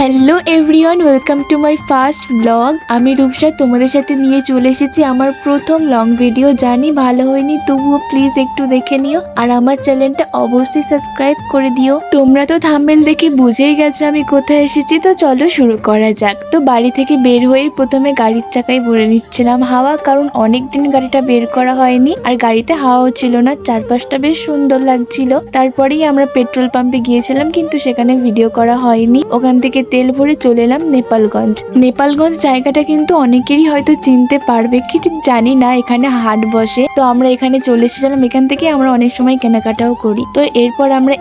Hello everyone, welcome to my first blog. আমি রূপসা তোমাদের সাথে নিয়ে চলে এসেছি আমার প্রথম লং ভিডিও। জানি ভালো হয়নি, তবুও প্লিজ একটু দেখে নিও আর আমার চ্যানেলটা অবশ্যই সাবস্ক্রাইব করে দিও। তোমরা তো থাম্বনেল দেখে বুঝেই গেছো আমি কোথায় এসেছি, তো চলো শুরু করা যাক। তো বাড়ি থেকে বের হয়েই প্রথমে গাড়ির চাকায় ভরে নিচ্ছিলাম হাওয়া, কারণ অনেকদিন গাড়িটা বের করা হয়নি আর গাড়িতে হাওয়াও ছিল না। চারপাশটা বেশ সুন্দর লাগছিল। তারপরেই আমরা পেট্রোল পাম্পে গিয়েছিলাম, কিন্তু সেখানে ভিডিও করা হয়নি। ওখান থেকে তেল ভরে চলে এলাম নেপালগঞ্জ। নেপালগঞ্জ জায়গাটা কিন্তু অনেকেরই হয়তো চিনতে পারবে কি ঠিক জানি না, এখানে হাট বসে। তো আমরা এখানে চলে এসেছিলাম, এখান থেকে আমরা অনেক সময় কেনাকাটাও করি। তো এরপর আমরা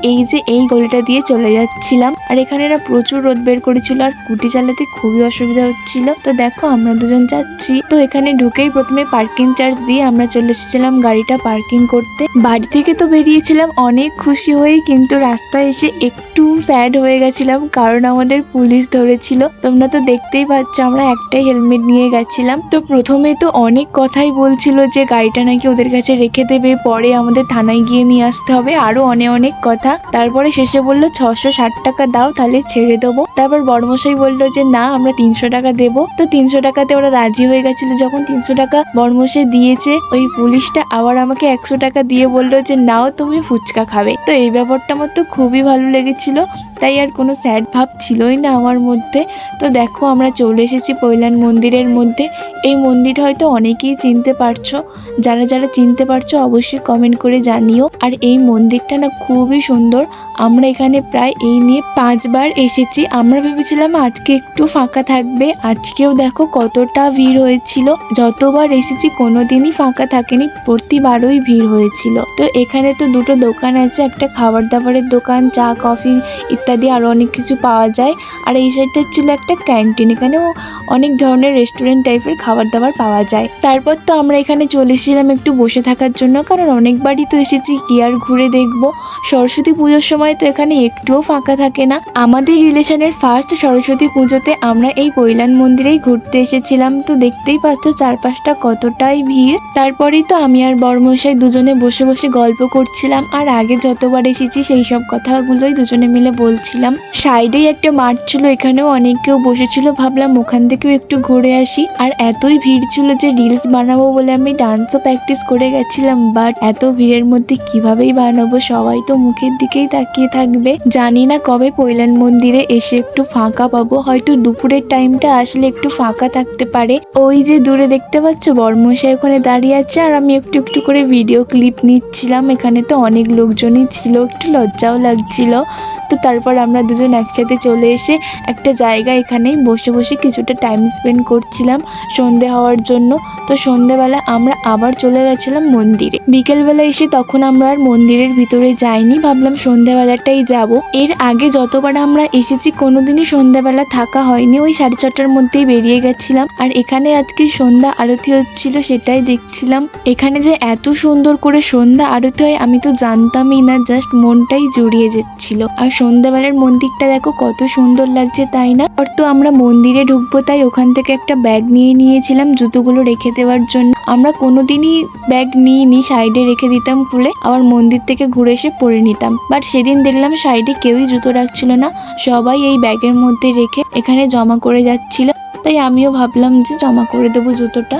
এই গলিটা দিয়ে চলে যাচ্ছিলাম, আর এখানে না প্রচুর রোদ বের করেছিল আর স্কুটি চালাতে খুবই অসুবিধা হচ্ছিল। তো দেখো আমরা দুজন যাচ্ছি। তো এখানে ঢুকেই প্রথমে পার্কিং চার্জ দিয়ে আমরা চলে এসেছিলাম গাড়িটা পার্কিং করতে। বাড়ি থেকে তো বেরিয়েছিলাম অনেক খুশি হয়ে, কিন্তু রাস্তায় এসে একটু স্যাড হয়ে গেছিলাম, কারণ আমাদের পুলিশ ধরেছিল। তোমরা তো দেখতেই পাচ্ছ আমরা একটাই হেলমেট নিয়ে গেছিলাম। তো প্রথমে তো অনেক কথাই বলছিল যে গাড়িটা নাকি ওদের কাছে রেখে দেবে, পরে আমাদের থানায় গিয়ে নিয়ে আসতে হবে, আরো অনেক কথা। তারপরে শেষে বললো 660 টাকা দাও তাহলে ছেড়ে দেবো। তারপর বড়মশাই বললো যে না, আমরা 300 টাকা দেবো। তো 300 টাকাতে ওরা রাজি হয়ে গেছিল। যখন 300 টাকা বড়মশাই দিয়েছে, ওই পুলিশটা আবার আমাকে 100 টাকা দিয়ে বললো যে নাও তুমি ফুচকা খাবে। তো এই ব্যাপারটা আমার তো খুবই ভালো লেগেছিল, তাই আর কোনো স্যাড ভাব ছিলই না আমার মধ্যে। তো দেখো আমরা চলে এসেছি পৈলান মন্দিরের মধ্যে। এই মন্দির হয়তো অনেকেই চিনতে পারছো, যারা যারা চিনতে পারছো অবশ্যই কমেন্ট করে জানিও। আর এই মন্দিরটা না খুবই সুন্দর। আমরা এখানে প্রায় এই নিয়ে 5 বার এসেছি। আমরা ভেবেছিলাম আজকে একটু ফাঁকা থাকবে, আজকেও দেখো কতটা ভিড় হয়েছিল। যতবার এসেছি কোনোদিনই ফাঁকা থাকেনি, প্রতিবারই ভিড় হয়েছিল। তো এখানে তো দুটো দোকান আছে, একটা খাবার দাবারের দোকান, চা কফি ইত্যাদি আরো অনেক কিছু পাওয়া যায়। আর এই সাইডটা ছিল একটা ক্যান্টিন, এখানেও অনেক ধরনের রেস্টুরেন্ট টাইপের খাবার দাবার পাওয়া যায়। তারপর তো আমরা এখানে চলে এসেছিলাম একটু বসে থাকার জন্য, কারণ অনেকবারই তো এসেছি, কি আর ঘুরে দেখবো। সরস্বতী পুজোর সময় তো এখানে একটুও ফাঁকা থাকে না। আমাদের রিলেশনের ফার্স্ট সরস্বতী পুজোতে আমরা এই পৈলান মন্দিরেই ঘুরতে এসেছিলাম। তো দেখতেই পাচ্ছ চারপাশটা কতটাই ভিড়। তারপরেই তো আমি আর বড়মশাই দুজনে বসে বসে গল্প করছিলাম, আর আগে যতবার এসেছি সেই সব কথাগুলোই দুজনে মিলে বলছিলাম। সাইডেই একটা মাঠ ছিল, এখানেও অনেক কেউ বসেছিল, ভাবলাম ওখান থেকেও একটু ঘুরে আসি। আর এতই ভিড় ছিল যে রিলস বানাবো বলে আমি ডান্সও প্র্যাকটিস করে গেছিলাম, বাট এত ভিড়ের মধ্যে কিভাবেই বানাবো, সবাই তো মুখের দিকেই তাকিয়ে থাকবে। জানি না কবে পৈলান মন্দিরে এসে একটু ফাঁকা পাবো, হয়তো দুপুরের টাইমটা আসলে একটু ফাঁকা থাকতে পারে। ওই যে দূরে দেখতে পাচ্ছ বড়মশাই ওখানে দাঁড়িয়ে আছে, আর আমি একটু একটু করে ভিডিও ক্লিপ নিচ্ছিলাম। এখানে তো অনেক লোকজনই ছিল, একটু লজ্জাও লাগছিল। তো তারপর আমরা দুজন একসাথে চলে এসে একটা জায়গা এখানেই বসে বসে কিছুটা টাইম স্পেন্ড করছিলাম সন্ধে হওয়ার জন্য। তো সন্ধেবেলা আমরা আবার চলে গেছিলাম মন্দিরে। বিকেলবেলা এসে তখন আমরা আর মন্দিরের ভিতরে যাইনি, ভাবলাম সন্ধ্যাবেলাটাই যাব। এর আগে যতবার আমরা এসেছি কোনোদিনই সন্ধ্যাবেলা থাকা হয়নি, ওই 6:30টার মধ্যেই বেরিয়ে গেছিলাম। আর এখানে আজকে সন্ধ্যা আরতি হচ্ছিল, সেটাই দেখছিলাম। এখানে যে এত সুন্দর করে সন্ধ্যা আরতি হয় আমি তো জানতামই না, জাস্ট মনটাই জুড়িয়ে যাচ্ছিল। আর সন্ধ্যাবেলার মন্দিরটা দেখো কত সুন্দর লাগছে, তাই না? আর তো আমরা মন্দিরে ঢুকবো তাই ওখান থেকে একটা ব্যাগ নিয়ে নিয়েছিলাম জুতোগুলো রেখে দেওয়ার জন্য। আমরা কোনোদিনই ব্যাগ নিইনি, সাইডে রেখে দিতাম খুলে, আবার মন্দির থেকে ঘুরে এসে পরে নিতাম। বাট সেদিন দেখলাম সাইডে কেউই জুতো রাখছিল না, সবাই এই ব্যাগের মধ্যে রেখে এখানে জমা করে যাচ্ছিল। তাই আমিও ভাবলাম যে জমা করে দেবো জুতোটা।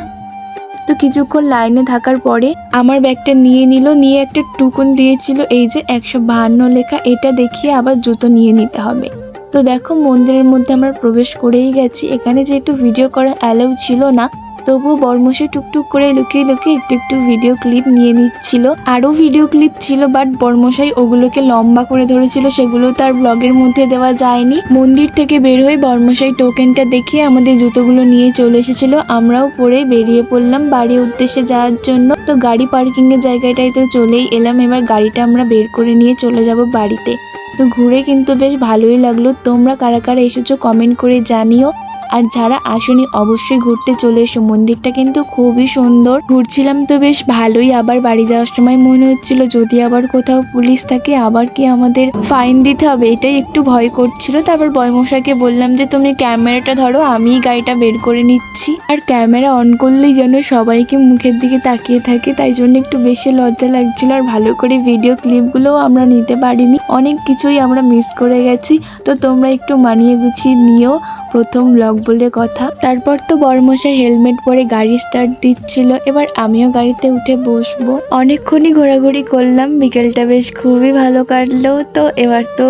তো কিছুক্ষণ লাইনে থাকার পরে আমার ব্যাগটা নিয়ে নিল, নিয়ে একটা টুকুন দিয়েছিল, এই যে 152 লেখা, এটা দেখিয়ে আবার জুতো নিয়ে নিতে হবে। তো দেখো মন্দিরের মধ্যে আমরা প্রবেশ করেই গেছি। এখানে যেহেতু ভিডিও করা অ্যালাউ ছিল না, তবুও বড়মশাই টুকটুক করে লুকিয়ে লুকিয়ে একটু একটু ভিডিও ক্লিপ নিয়ে নিচ্ছিল। আরও ভিডিও ক্লিপ ছিল, বাট বড়মশাই ওগুলোকে লম্বা করে ধরেছিল, সেগুলো তার ব্লগের মধ্যে দেওয়া যায়নি। মন্দির থেকে বের হয়ে বড়মশাই টোকেনটা দেখিয়ে আমাদের জুতোগুলো নিয়ে চলে এসেছিল। আমরাও পরে বেরিয়ে পড়লাম বাড়ির উদ্দেশ্যে যাওয়ার জন্য। তো গাড়ি পার্কিং এর জায়গাটায় তো চলেই এলাম, এবার গাড়িটা আমরা বের করে নিয়ে চলে যাব বাড়িতে। তো ঘুরে কিন্তু বেশ ভালোই লাগলো। তোমরা কারা কারা এসেছো কমেন্ট করে জানিও। আর যারা আসেনি অবশ্যই ঘুরতে চলে এসো, মন্দিরটা কিন্তু খুবই সুন্দর। ঘুরছিলাম তো বেশ ভালোই, আবার বাড়ি যাওয়ার সময় মনে হচ্ছিল যদি আবার কোথাও পুলিশ থাকে আবার কি আমাদের ফাইন দিতে হবে, এটাই একটু ভয় করছিল। তারপর বয়মশাইকে বললাম যে তুমি ক্যামেরাটা ধরো, আমি গাড়িটা বের করে নিচ্ছি। আর ক্যামেরা অন করলেই যেন সবাইকে মুখের দিকে তাকিয়ে থাকে, তাই জন্য একটু বেশি লজ্জা লাগছিল। আর ভালো করে ভিডিও ক্লিপগুলোও আমরা নিতে পারিনি, অনেক কিছুই আমরা মিস করে গেছি। তো তোমরা একটু মানিয়ে গুছিয়ে নিও, প্রথম ব্লগ বলে কথা। তারপর তো বড়মশাই হেলমেট পরে গাড়ি স্টার্ট দিচ্ছিল, এবার আমিও গাড়িতে উঠে বসবো। অনেকক্ষণই ঘোরাঘুরি করলাম, বিকেলটা বেশ খুবই ভালো কাটলো। তো এবার তো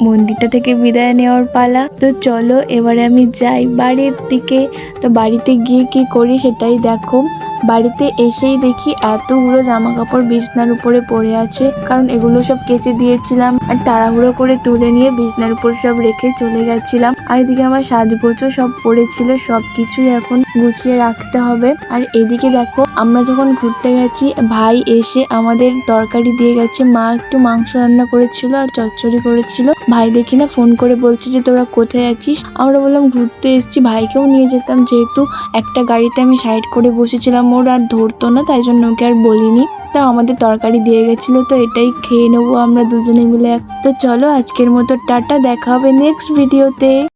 মন্দিরটা থেকে বিদায় নেওয়ার পালা। তো চলো এবারে আমি যাই বাড়ির দিকে। তো বাড়িতে গিয়ে কি করি সেটাই দেখো। বাড়িতে এসেই দেখি এতগুলো জামা কাপড় বিছনার উপরে পড়ে আছে, কারণ এগুলো সব কেচে দিয়েছিলাম আর তাড়াহুড়ো করে তুলে নিয়ে বিছনার উপর সব রেখে চলে গেছিলাম। আর এদিকে আমার সাজগোজও সব পড়েছিল, সব কিছুই এখন গুছিয়ে রাখতে হবে। আর এদিকে দেখো আমরা যখন ঘুরতে গেছি ভাই এসে আমাদের তরকারি দিয়ে গেছে, মা একটু মাংস রান্না করেছিল আর চচ্চড়ি করেছিল। ভাই দেখি না ফোন করে বলছে যে তোরা কোথায় আছিস, আমরা বললাম ঘুরতে এসেছি, ভাইকেও নিয়ে যেতাম, যেহেতু একটা গাড়িতে আমি সাইড করে বসেছিলাম, ওর আর ধরতো না, তাই জন্য ওকে আর বলিনি। তা আমাদের তরকারি দিয়ে গেছিলো, তো এটাই খেয়ে নেবো আমরা দুজনে মিলে। তো চলো আজকের মতো টাটা, দেখা হবে নেক্সট ভিডিওতে।